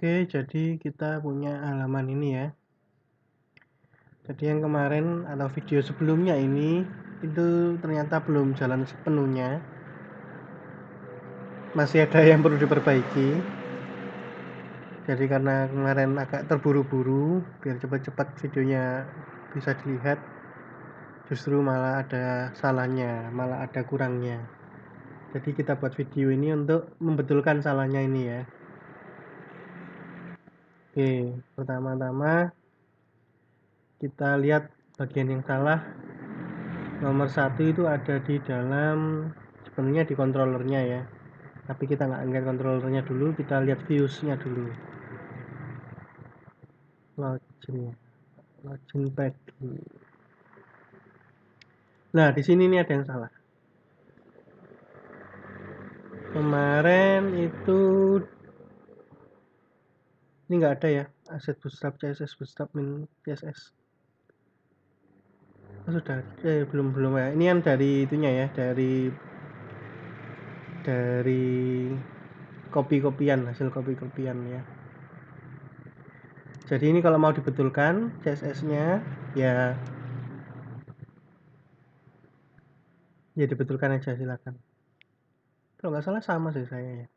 Oke, jadi kita punya halaman ini ya. Jadi yang kemarin atau video sebelumnya ini itu ternyata belum jalan sepenuhnya. Masih ada yang perlu diperbaiki. Jadi karena kemarin agak terburu-buru biar cepat-cepat videonya bisa dilihat, justru malah ada salahnya, malah ada kurangnya. Jadi kita buat video ini untuk membetulkan salahnya ini ya. Oke, pertama-tama kita lihat bagian yang salah. Nomor 1 itu ada di dalam, sebenarnya di controllernya ya, tapi kita nggak lihat controllernya dulu, kita lihat viewsnya dulu. Login pagi. Nah di sini nih ada yang salah. Kemarin itu ini nggak ada ya, aset bootstrap CSS, bootstrap min CSS. Oh, sudah belum ya. Ini kan dari itunya ya, dari copy-copyan, hasil copy-copyan ya. Jadi ini kalau mau dibetulkan CSS-nya ya dibetulkan aja, silakan. Kalau nggak salah sama sih saya ya.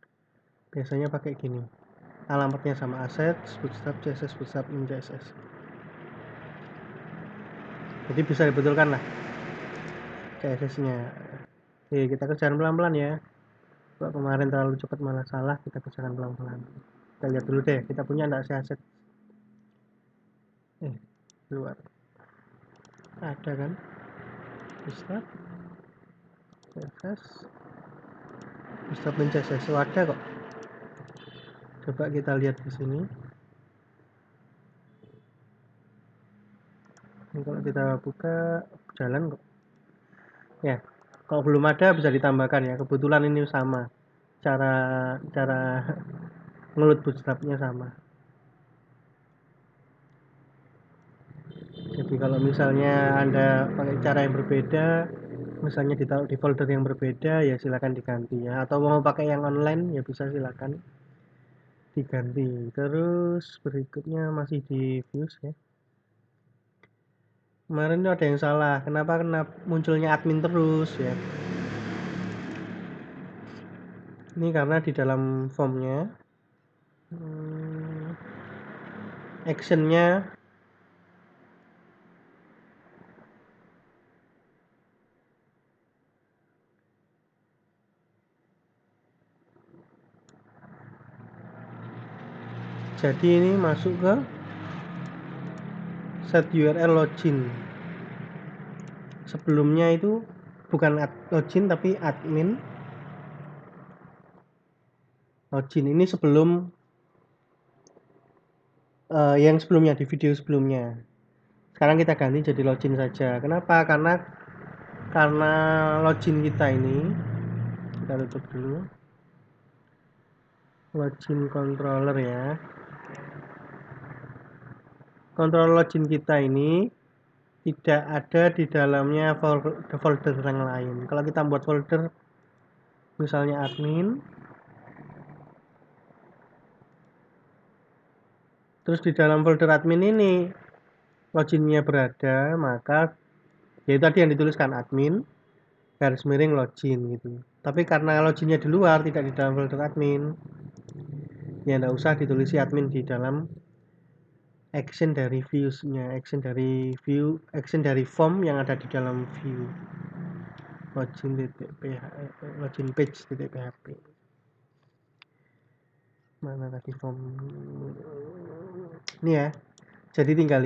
Biasanya pakai gini. Alamatnya sama, aset bootstrap CSS, bootstrap in CSS. Jadi bisa dibetulkan lah CSS-nya. Oke, kita kerjakan pelan-pelan ya. Kalau kemarin terlalu cepat malah salah, kita kerjakan pelan-pelan. Kita lihat dulu deh, kita punya enggak sih aset? Keluar. Ada kan? Bootstrap CSS, bootstrap in CSS. Oh, ada kok. Coba kita lihat di sini. Ini kalau kita buka jalan kok. Ya, kalau belum ada bisa ditambahkan ya. Kebetulan ini sama. Cara ngeload bootstrapnya sama. Jadi kalau misalnya Anda pakai cara yang berbeda, misalnya ditaruh di folder yang berbeda, ya silakan diganti ya. Atau mau pakai yang online ya bisa silakan diganti. Terus berikutnya masih di views ya. Kemarin itu ada yang salah. Kenapa munculnya admin terus ya? Ini karena di dalam formnya actionnya jadi ini masuk ke set URL login. Sebelumnya itu bukan login tapi admin login. Ini sebelum yang sebelumnya, di video sebelumnya. Sekarang kita ganti jadi login saja. Kenapa? Karena login kita ini, kita tutup dulu. Login controller ya. Controller login kita ini tidak ada di dalamnya folder yang lain. Kalau kita buat folder misalnya admin, terus di dalam folder admin ini loginnya berada, maka ya tadi yang dituliskan admin garis miring login gitu. Tapi karena loginnya di luar, tidak di dalam folder admin, ya nggak usah ditulisi admin di dalam action dari views-nya, action dari form yang ada di dalam view login page.php. Mana tadi form ini ya. Jadi tinggal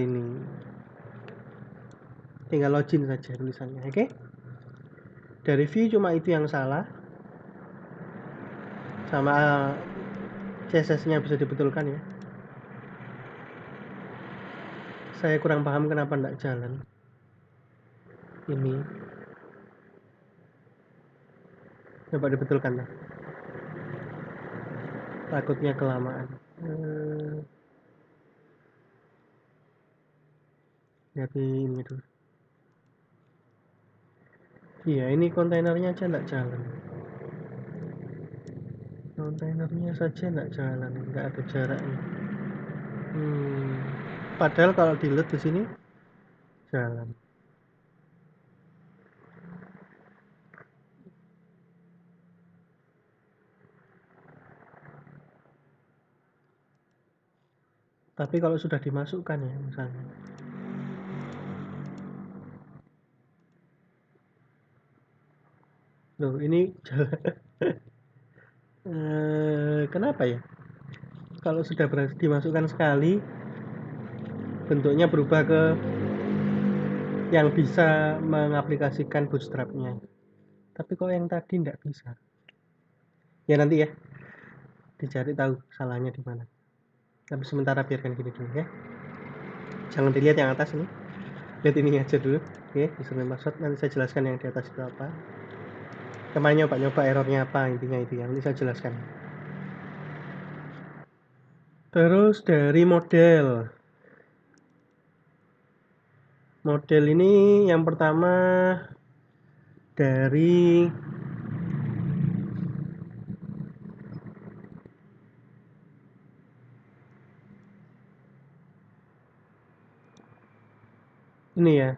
login saja tulisannya. Oke, dari view cuma itu yang salah, sama CSS-nya bisa dibetulkan ya. Saya kurang paham kenapa enggak jalan ini. Coba dibetulkan lah, takutnya kelamaan. Jadi ini dulu. Iya, ini kontainernya aja enggak jalan. Kontainernya saja nggak jalan, nggak ada jaraknya. Padahal kalau di load di sini jalan. Tapi kalau sudah dimasukkan ya misalnya. Loh, ini kenapa ya? Kalau sudah berhasil dimasukkan sekali, bentuknya berubah ke yang bisa mengaplikasikan bootstrapnya. Tapi kok yang tadi nggak bisa? Ya nanti ya, dicari tahu salahnya di mana. Tapi sementara biarkan gini dulu ya. Jangan dilihat yang atas ini. Lihat ini aja dulu. Oke, username password. Nanti saya jelaskan yang di atas itu apa. Kemarin nyoba errornya apa, intinya itu yang bisa jelaskan. Terus dari model ini yang pertama dari ini ya,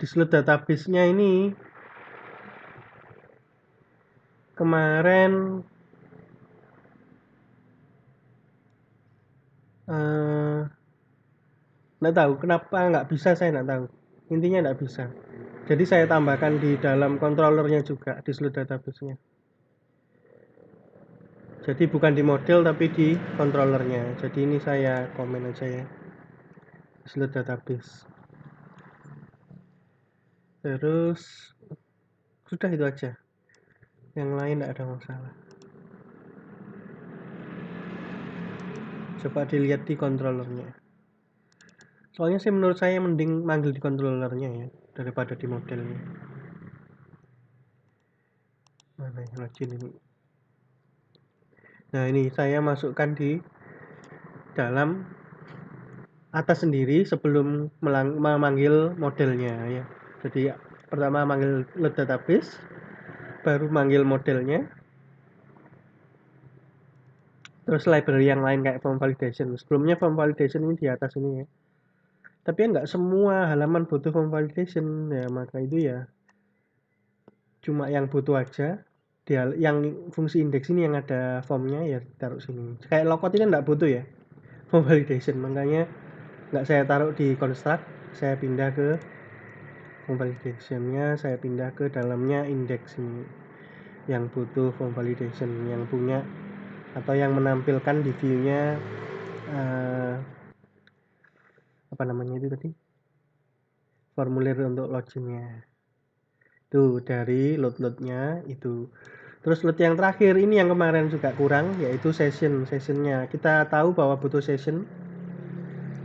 di slot database-nya ini kemarin nggak tahu kenapa nggak bisa, saya nggak tahu, intinya nggak bisa. Jadi saya tambahkan di dalam controllernya juga di slot database-nya. Jadi bukan di model tapi di controllernya. Jadi ini saya komen aja ya, slot database. Terus sudah itu aja, yang lain tidak ada masalah. Coba dilihat di controllernya. Soalnya sih menurut saya mending manggil di controllernya ya daripada di modelnya. Mana yang login ini? Nah ini saya masukkan di dalam atas sendiri sebelum memanggil modelnya ya. Jadi pertama manggil load database, baru manggil modelnya, terus library yang lain kayak form validation. Sebelumnya form validation ini di atas ini ya. Tapi nggak semua halaman butuh form validation ya, maka itu ya cuma yang butuh aja. Yang fungsi index ini yang ada formnya ya taruh sini. Kayak logout ini nggak butuh ya form validation, makanya nggak saya taruh di construct, saya pindah ke form validation-nya, saya pindah ke dalamnya index ini yang butuh form validation, yang punya atau yang menampilkan di view-nya apa namanya itu tadi, formulir untuk loginnya itu dari load-nya itu. Terus load yang terakhir ini yang kemarin juga kurang, yaitu sessionnya. Kita tahu bahwa butuh session.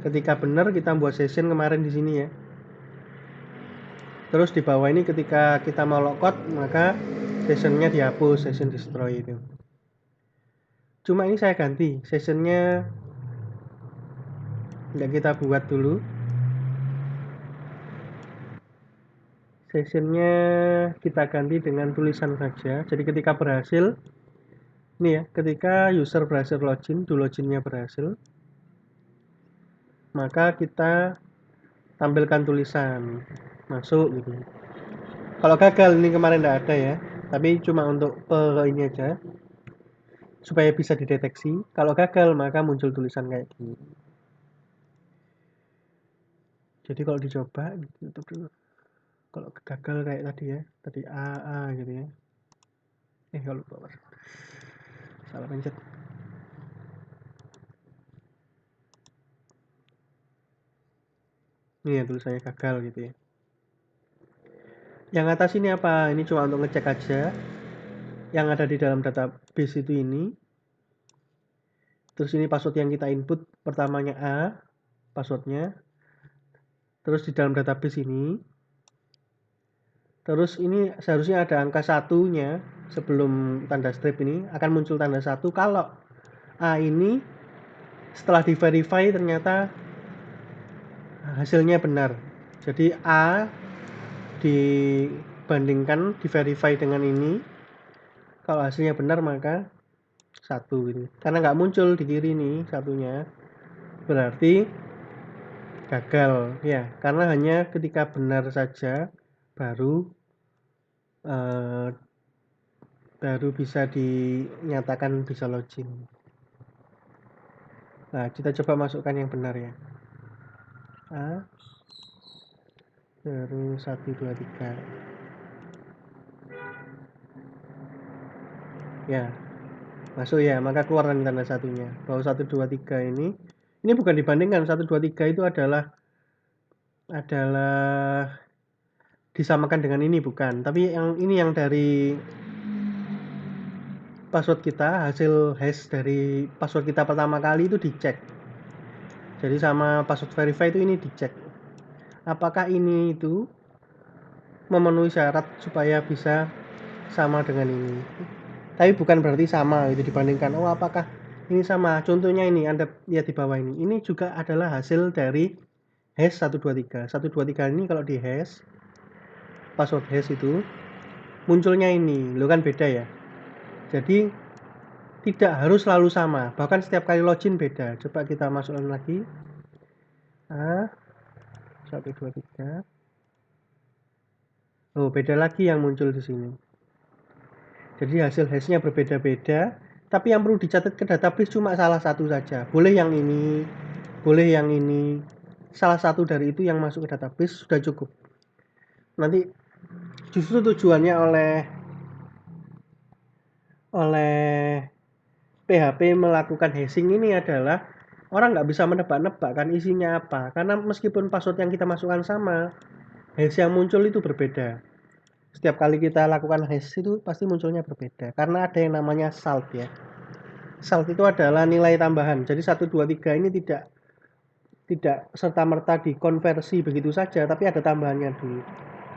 Ketika benar kita buat session kemarin di sini ya. Terus di bawah ini ketika kita mau logout maka sessionnya dihapus, session destroy itu. Cuma ini saya ganti sessionnya, nggak kita buat dulu. Sessionnya kita ganti dengan tulisan saja. Jadi ketika berhasil, ini ya, ketika user berhasil login, do loginnya berhasil, maka kita tampilkan tulisan masuk gitu. Kalau gagal ini kemarin tidak ada ya, tapi cuma untuk ini aja supaya bisa dideteksi. Kalau gagal maka muncul tulisan kayak gini. Jadi kalau dicoba gitu dulu. Kalau gagal kayak tadi ya, tadi A gitu ya. Kalau lupa salah pencet. Ini ya tulisannya gagal gitu ya. Yang atas ini apa? Ini cuma untuk ngecek aja yang ada di dalam database itu ini. Terus ini password yang kita input pertamanya A, passwordnya. Terus di dalam database ini. Terus ini seharusnya ada angka satunya sebelum tanda strip ini akan muncul tanda 1 kalau A ini setelah di verify ternyata hasilnya benar. Jadi A dibandingkan di verify dengan ini, kalau hasilnya benar maka 1 ini. Karena nggak muncul di kiri nih satunya, berarti gagal ya. Karena hanya ketika benar saja baru eh, baru bisa dinyatakan bisa login. Nah, kita coba masukkan yang benar ya. A terus 1 2 3. Ya, masuk ya. Maka keluar tanda satunya. Bahwa 1 2 3 ini bukan dibandingkan. 1 2 3 itu adalah disamakan dengan ini bukan. Tapi yang ini yang dari password kita, hasil hash dari password kita pertama kali itu dicek. Jadi sama password verify itu ini dicek. Apakah ini itu memenuhi syarat supaya bisa sama dengan ini. Tapi bukan berarti sama itu dibandingkan. Oh, apakah ini sama? Contohnya ini Anda lihat di bawah ini. Ini juga adalah hasil dari hash 123. 123 ini kalau di hash password hash itu munculnya ini. Lo kan beda ya. Jadi tidak harus selalu sama. Bahkan setiap kali login beda. Coba kita masukkan lagi. A 123. Oh, beda lagi yang muncul di sini. Jadi hasil hashnya berbeda-beda, tapi yang perlu dicatat ke database cuma salah satu saja. Boleh yang ini, boleh yang ini. Salah satu dari itu yang masuk ke database sudah cukup. Nanti justru tujuannya oleh PHP melakukan hashing ini adalah orang nggak bisa menebak-nebak kan isinya apa. Karena meskipun password yang kita masukkan sama, hash yang muncul itu berbeda. Setiap kali kita lakukan hash itu pasti munculnya berbeda. Karena ada yang namanya salt ya. Salt itu adalah nilai tambahan. Jadi 1 2 3 ini tidak serta-merta dikonversi begitu saja, tapi ada tambahannya dulu.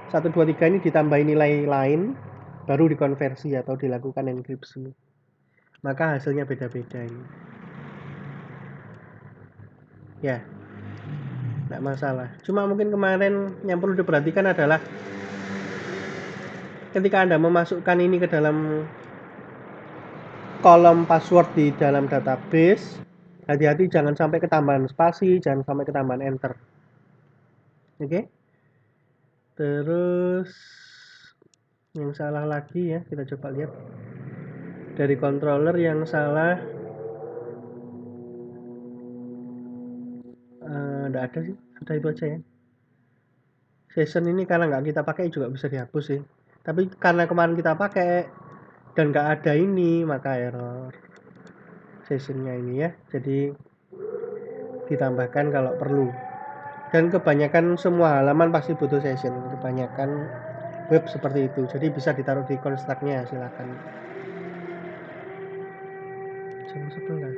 1 2 3 ini ditambahi nilai lain baru dikonversi atau dilakukan enkripsi. Maka hasilnya beda-beda ini. Ya, tidak masalah. Cuma mungkin kemarin yang perlu diperhatikan adalah ketika Anda memasukkan ini ke dalam kolom password di dalam database, hati-hati jangan sampai ketambahan spasi, jangan sampai ketambahan enter. Oke? Terus yang salah lagi ya, kita coba lihat. Dari controller yang salah enggak ada sih, sudah itu aja ya. Session ini karena nggak kita pakai juga bisa dihapus sih. Tapi karena kemarin kita pakai dan nggak ada ini, maka error sessionnya ini ya. Jadi ditambahkan kalau perlu. Dan kebanyakan semua halaman pasti butuh session. Kebanyakan web seperti itu. Jadi bisa ditaruh di construct-nya, silakan. Jam 11.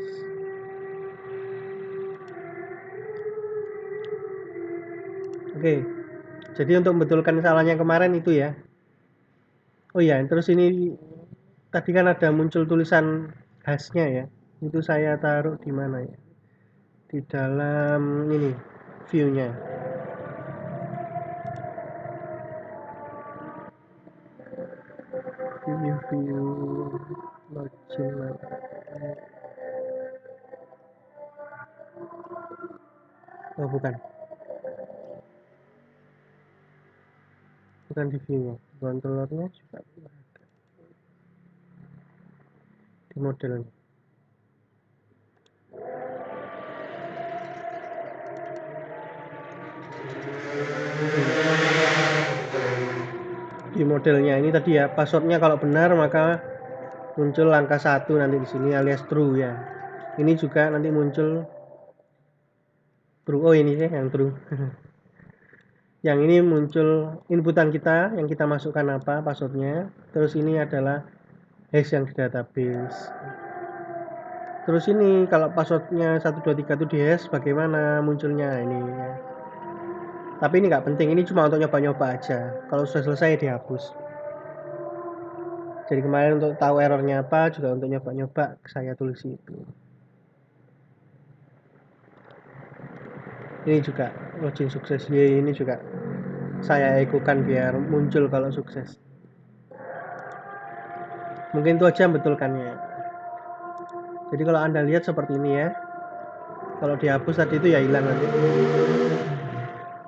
Oke. Jadi untuk membetulkan salahnya kemarin itu ya. Oh iya, terus ini tadi kan ada muncul tulisan hashnya ya. Itu saya taruh di mana ya? Di dalam ini view-nya. View login. Oh bukan, bukan di view-nya. Controllernya juga di modelnya. Di modelnya ini tadi ya, passwordnya kalau benar maka muncul angka 1 nanti di sini alias true ya. Ini juga nanti muncul true. Oh ini sih yang true. Yang ini muncul inputan kita yang kita masukkan apa passwordnya. Terus ini adalah hash yang di database. Terus ini kalau passwordnya 123 itu di hash bagaimana munculnya ini ya. Tapi ini nggak penting, ini cuma untuk nyoba-nyoba aja. Kalau sudah selesai dihapus. Jadi kemarin untuk tahu errornya apa juga untuk nyoba-nyoba saya tulis itu. Ini juga login sukses Y ini juga saya ikukan biar muncul kalau sukses. Mungkin itu aja betulkannya. Jadi kalau Anda lihat seperti ini ya. Kalau dihapus tadi itu ya hilang nanti.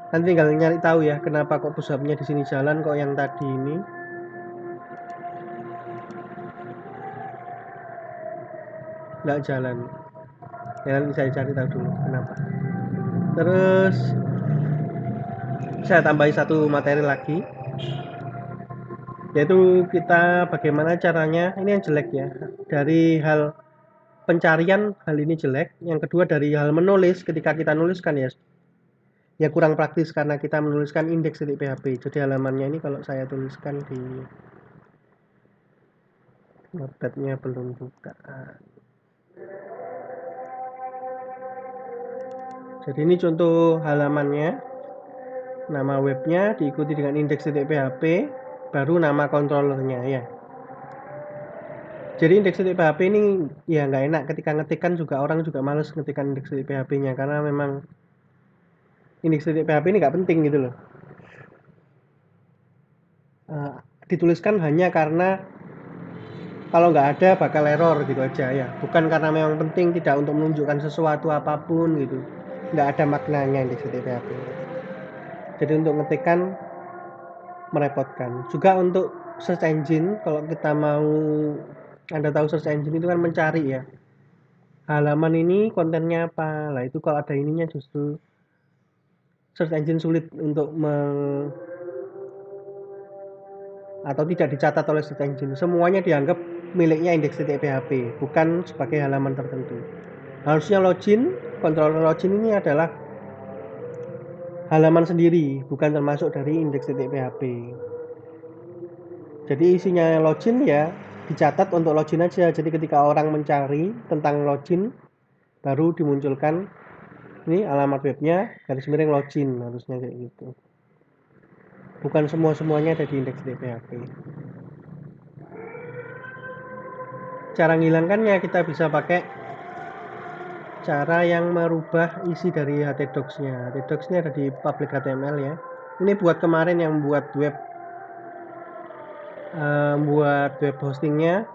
Nanti tinggal nyari tahu ya kenapa kok push up-nya di sini jalan, kok yang tadi ini nggak jalan. Ya nanti saya cari tahu dulu kenapa. Terus saya tambahi satu materi lagi, yaitu kita bagaimana caranya, ini yang jelek ya, dari hal pencarian hal ini jelek. Yang kedua dari hal menulis, ketika kita nuliskan ya kurang praktis karena kita menuliskan index.php. Jadi halamannya ini kalau saya tuliskan di notepad-nya belum buka. Jadi ini contoh halamannya, nama webnya diikuti dengan index.php, baru nama controllernya ya. Jadi index.php ini ya nggak enak ketika ngetikkan, juga orang juga males ngetikkan index.php-nya karena memang index.php ini nggak penting gitu loh. Dituliskan hanya karena kalau nggak ada bakal error gitu aja ya, bukan karena memang penting, tidak untuk menunjukkan sesuatu apapun gitu, nggak ada maknanya index.php. Jadi untuk ngetikkan merepotkan. Juga untuk search engine, kalau kita mau, Anda tahu search engine itu kan mencari ya, halaman ini kontennya apa. Lah itu kalau ada ininya justru search engine sulit untuk atau tidak dicatat oleh search engine. Semuanya dianggap miliknya index.php, bukan sebagai halaman tertentu. Harusnya login, controller login ini adalah halaman sendiri, bukan termasuk dari index.php. Jadi isinya login ya dicatat untuk login aja. Jadi ketika orang mencari tentang login, baru dimunculkan ini alamat webnya garis miring login, harusnya kayak gitu. Bukan semuanya ada di index.php. Cara menghilangkannya kita bisa pakai cara yang merubah isi dari htdocs-nya. Htdocs-nya ada di public HTML ya. Ini buat kemarin yang buat web hostingnya,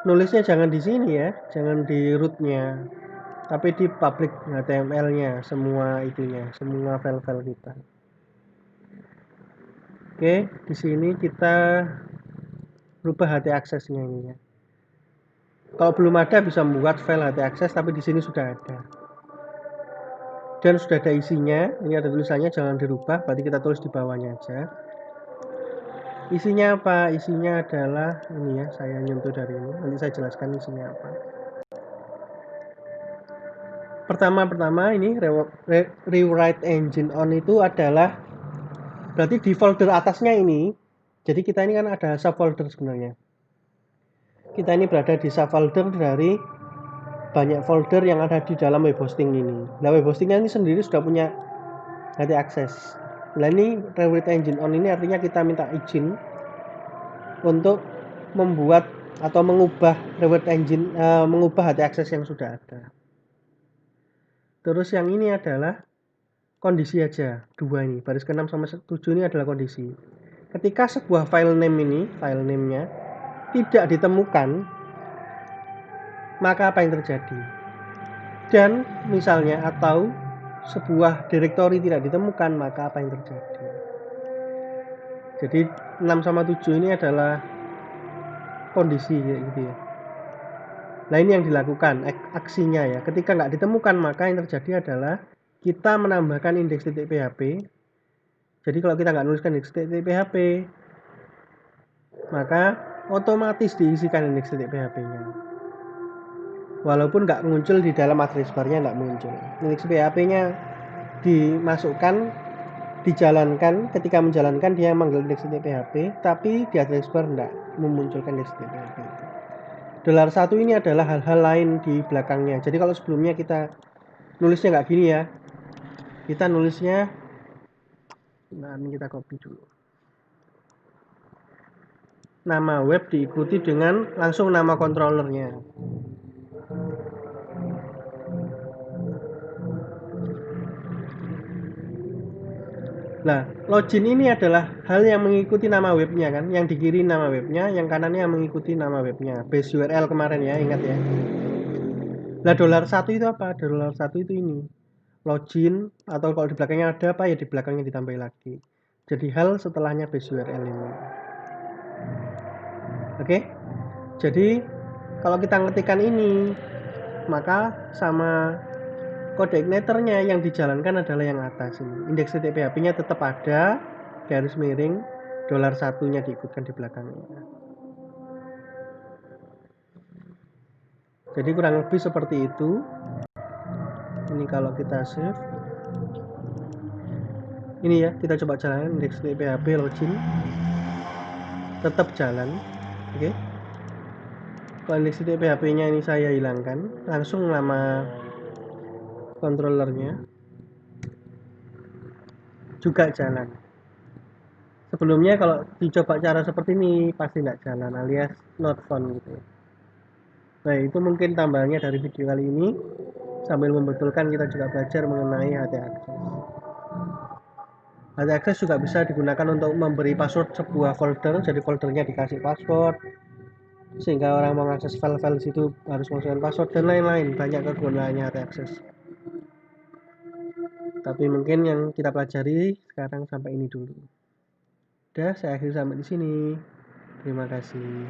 nulisnya jangan di sini ya, jangan di root-nya, tapi di public HTML-nya, semua itunya, semua file-file kita. Oke, di sini kita rubah htaccess-nya ini ya. Kalau belum ada bisa membuat file htaccess, tapi di sini sudah ada. Dan sudah ada isinya, ini ada tulisannya jangan dirubah, berarti kita tulis di bawahnya aja. Isinya apa? Isinya adalah ini ya, saya nyentuh dari ini, nanti saya jelaskan isinya apa. Pertama ini rewrite engine on itu adalah berarti di folder atasnya ini. Jadi kita ini kan ada subfolder sebenarnya. Kita ini berada di subfolder dari banyak folder yang ada di dalam web hosting ini. Nah, web hostingnya ini sendiri sudah punya htaccess. Nah, ini rewrite engine on ini artinya kita minta izin untuk membuat atau mengubah rewrite engine, mengubah htaccess yang sudah ada. Terus yang ini adalah kondisi aja, dua ini, baris ke-6 sama 7 ini adalah kondisi. Ketika sebuah file name-nya tidak ditemukan, maka apa yang terjadi? Dan misalnya atau sebuah directory tidak ditemukan, maka apa yang terjadi? Jadi 6 sama 7 ini adalah kondisi gitu ya. Nah ini yang dilakukan aksinya ya. Ketika nggak ditemukan, maka yang terjadi adalah kita menambahkan index.php. Jadi kalau kita nggak nuliskan index.php, maka otomatis diisikan index.php-nya. Walaupun nggak muncul di dalam address bar-nya, nggak muncul. Index.php-nya dimasukkan, dijalankan, ketika menjalankan dia manggil index.php, tapi di address bar nggak memunculkan index.php. $1 ini adalah hal-hal lain di belakangnya. Jadi kalau sebelumnya kita nulisnya nggak gini ya, kita nulisnya, nah ini kita copy dulu. Nama web diikuti dengan langsung nama controllernya. Nah, login ini adalah hal yang mengikuti nama webnya kan, yang di kiri nama webnya, yang kanannya mengikuti nama webnya. Base URL kemarin ya, ingat ya. Lah $1 itu apa? $1 itu ini login, atau kalau di belakangnya ada apa ya di belakangnya ditambahin lagi. Jadi hal setelahnya base URL ini. Oke? Jadi kalau kita ngetikkan ini, maka sama kode igniternya yang dijalankan adalah yang atas ini. Indeks PHP-nya tetap ada, garis miring $1-nya diikutkan di belakangnya. Jadi kurang lebih seperti itu. Ini kalau kita save, ini ya kita coba jalan indeks PHP login, tetap jalan. Oke. Kalau indeks PHP-nya ini saya hilangkan, langsung nama controllernya juga jalan. Sebelumnya kalau dicoba cara seperti ini pasti nggak jalan, alias not found gitu. Nah itu mungkin tambahannya dari video kali ini. Sambil membetulkan kita juga belajar mengenai HT Access. HT Access juga bisa digunakan untuk memberi password sebuah folder, jadi foldernya dikasih password sehingga orang mau mengakses file-file situ harus menggunakan password dan lain-lain. Banyak kegunaannya HT Access. Tapi mungkin yang kita pelajari sekarang sampai ini dulu. Udah, saya akhiri sampai di sini. Terima kasih.